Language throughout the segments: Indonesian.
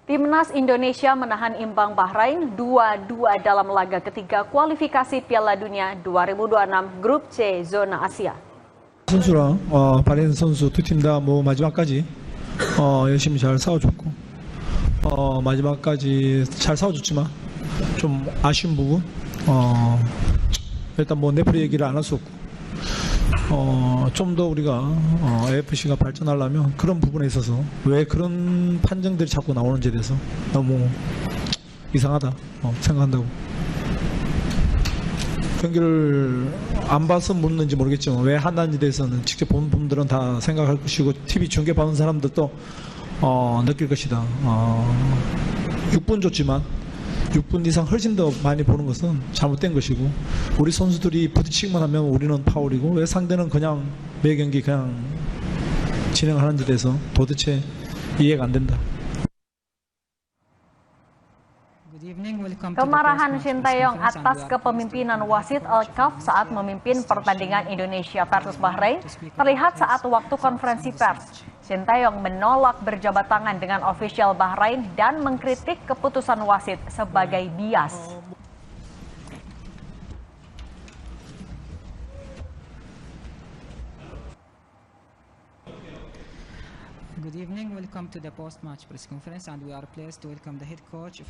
Timnas Indonesia menahan imbang Bahrain 2-2 dalam laga ketiga kualifikasi Piala Dunia 2026 Grup C Zona Asia. 선수랑 바레인 선수 두 팀 다 뭐 마지막까지 열심히 잘 싸워줬고 마지막까지 잘 싸워줬지만 좀 아쉬운 부분 일단 뭐 네프리 얘기를 안 할 수 없고 좀 더 우리가 AFC가 발전하려면 그런 부분에 있어서 왜 그런 판정들이 자꾸 나오는지에 대해서 너무 이상하다 생각한다고. 경기를 안 봐서 묻는지 모르겠지만 왜 한다는지에 대해서는 직접 본 분들은 다 생각할 것이고 TV 중계 보는 사람들도 느낄 것이다. 6분 줬지만 6분 이상 훨씬 더 많이 보는 것은 잘못된 것이고 우리 선수들이 부딪히기만 하면 우리는 파울이고 왜 상대는 그냥 매 경기 그냥 진행하는지에 대해서 도대체 이해가 안 된다. Kemarahan Sinteyong atas kepemimpinan wasit Alkaf saat memimpin pertandingan Indonesia versus Bahrain terlihat saat waktu konferensi pers. Sinteyong menolak berjabat tangan dengan ofisial Bahrain dan mengkritik keputusan wasit sebagai bias. Good evening, welcome to the post-match press conference and we are pleased to welcome the head coach of...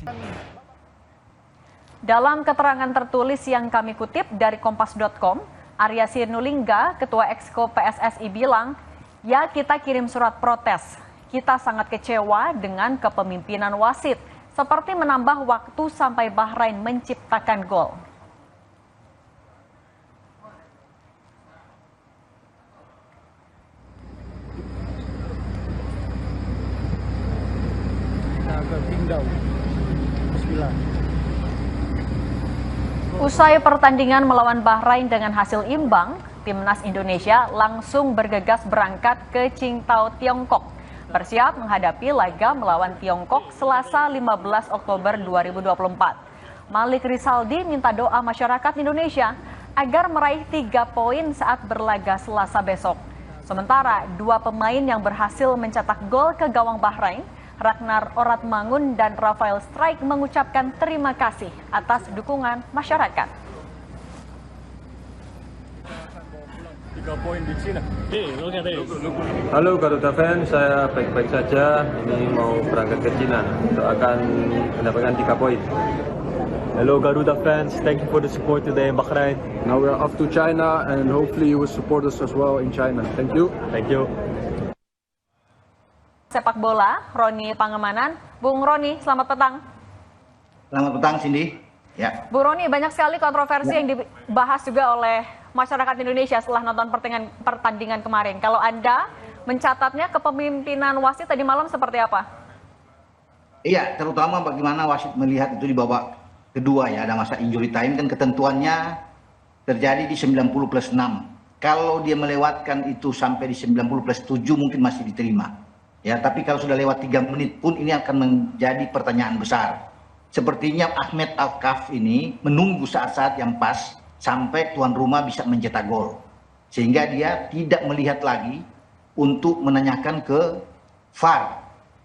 Dalam keterangan tertulis yang kami kutip dari Kompas.com, Arya Sinulinga, Ketua Exco PSSI bilang, ya kita kirim surat protes. Kita sangat kecewa dengan kepemimpinan wasit, seperti menambah waktu sampai Bahrain menciptakan gol. Usai pertandingan melawan Bahrain dengan hasil imbang, Timnas Indonesia langsung bergegas berangkat ke Qingdao, Tiongkok, bersiap menghadapi laga melawan Tiongkok Selasa 15 Oktober 2024. Malik Rizaldi minta doa masyarakat Indonesia agar meraih 3 poin saat berlaga Selasa besok. Sementara 2 pemain yang berhasil mencetak gol ke gawang Bahrain, Ragnar Oratmangun dan Rafael Strijk mengucapkan terima kasih atas dukungan masyarakat. 3 poin di Cina. Halo Garuda fans, saya baik-baik saja. Ini mau berangkat ke Cina untuk akan mendapatkan 3 poin. Hello Garuda fans, thank you for the support today in Bahrain. Now we are off to China and hopefully you will support us as well in China. Thank you. Thank you. Sepak bola, Roni Pangemanan. Bung Roni, selamat petang. Selamat petang, Cindy. Ya. Bu Roni, banyak sekali kontroversi yang dibahas juga oleh masyarakat Indonesia setelah nonton pertandingan kemarin. Kalau Anda mencatatnya kepemimpinan wasit tadi malam seperti apa? Iya, terutama bagaimana wasit melihat itu di babak kedua ya, ada masa injury time kan ketentuannya terjadi di 90+6. Kalau dia melewatkan itu sampai di 90+7 mungkin masih diterima. Ya, tapi kalau sudah lewat 3 menit pun ini akan menjadi pertanyaan besar. Sepertinya Ahmed Alkaf ini menunggu saat-saat yang pas sampai tuan rumah bisa mencetak gol. Sehingga dia tidak melihat lagi untuk menanyakan ke VAR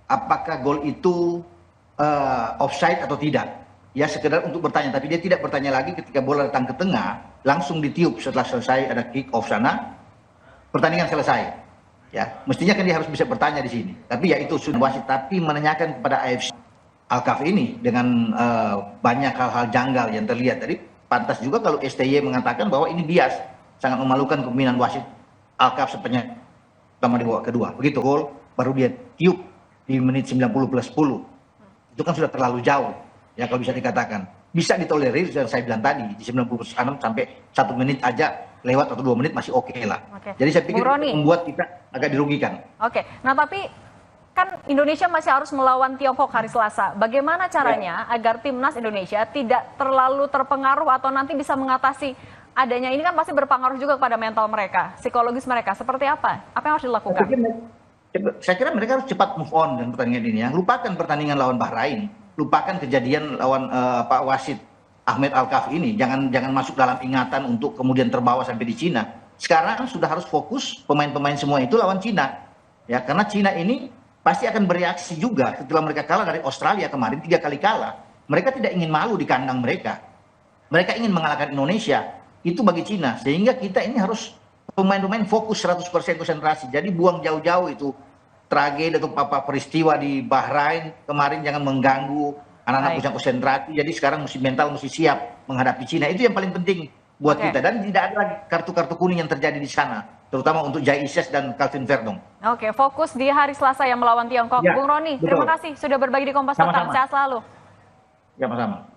apakah gol itu offside atau tidak. Ya sekedar untuk bertanya, tapi dia tidak bertanya lagi ketika bola datang ke tengah, langsung ditiup setelah selesai ada kick off sana, pertandingan selesai. Ya, mestinya kan dia harus bisa bertanya di sini. Tapi ya itu sudah wasit, tapi menanyakan kepada AFC Alkaf ini dengan banyak hal-hal janggal yang terlihat tadi, pantas juga kalau STY mengatakan bahwa ini bias, sangat memalukan kepemimpinan wasit Alkaf sepanjang pertama di babak kedua. Begitu gol baru dia tiup di menit 90+10. Itu kan sudah terlalu jauh. Ya kalau bisa dikatakan. Bisa ditolerir dan saya bilang tadi di 90+6 sampai 1 menit aja lewat atau 2 menit masih oke lah. Jadi saya pikir membuat kita agak dirugikan. Nah tapi kan Indonesia masih harus melawan Tiongkok hari Selasa. Bagaimana caranya agar timnas Indonesia tidak terlalu terpengaruh atau nanti bisa mengatasi adanya ini kan pasti berpengaruh juga kepada mental mereka, psikologis mereka. Seperti apa? Apa yang harus dilakukan? Saya kira mereka harus cepat move on dengan pertandingan ini. Ya. Lupakan pertandingan lawan Bahrain, lupakan kejadian lawan Pak wasit Ahmed Alkaf ini. Jangan masuk dalam ingatan untuk kemudian terbawa sampai di Cina. Sekarang sudah harus fokus pemain-pemain semua itu lawan Cina. Ya, karena Cina ini pasti akan bereaksi juga setelah mereka kalah dari Australia kemarin 3 kali kalah. Mereka tidak ingin malu di kandang mereka. Mereka ingin mengalahkan Indonesia. Itu bagi Cina. Sehingga kita ini harus pemain-pemain fokus 100% konsentrasi. Jadi buang jauh-jauh itu tragedi atau peristiwa di Bahrain kemarin, jangan mengganggu anak-anak punya konsentrasi. Jadi sekarang mental mesti siap menghadapi Cina. Itu yang paling penting buat kita. Dan tidak ada lagi kartu-kartu kuning yang terjadi di sana, terutama untuk Jai Ises dan Calvin Verdong. Oke, fokus di hari Selasa yang melawan Tiongkok. Ya, Bung Roni, betul. terima kasih sudah berbagi di Kompas Petang. Sehat selalu. Ya, sama-sama.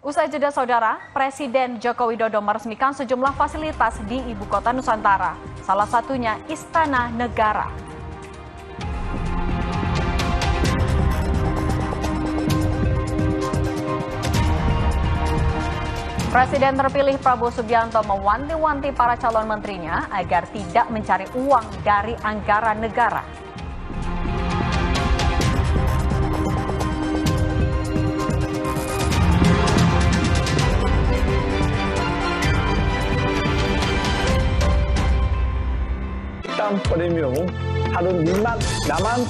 Usai jeda saudara, Presiden Joko Widodo meresmikan sejumlah fasilitas di Ibu Kota Nusantara. Salah satunya Istana Negara. Presiden terpilih Prabowo Subianto mewanti-wanti para calon menterinya agar tidak mencari uang dari anggaran negara. 식당 프리미엄 하루 6만 나만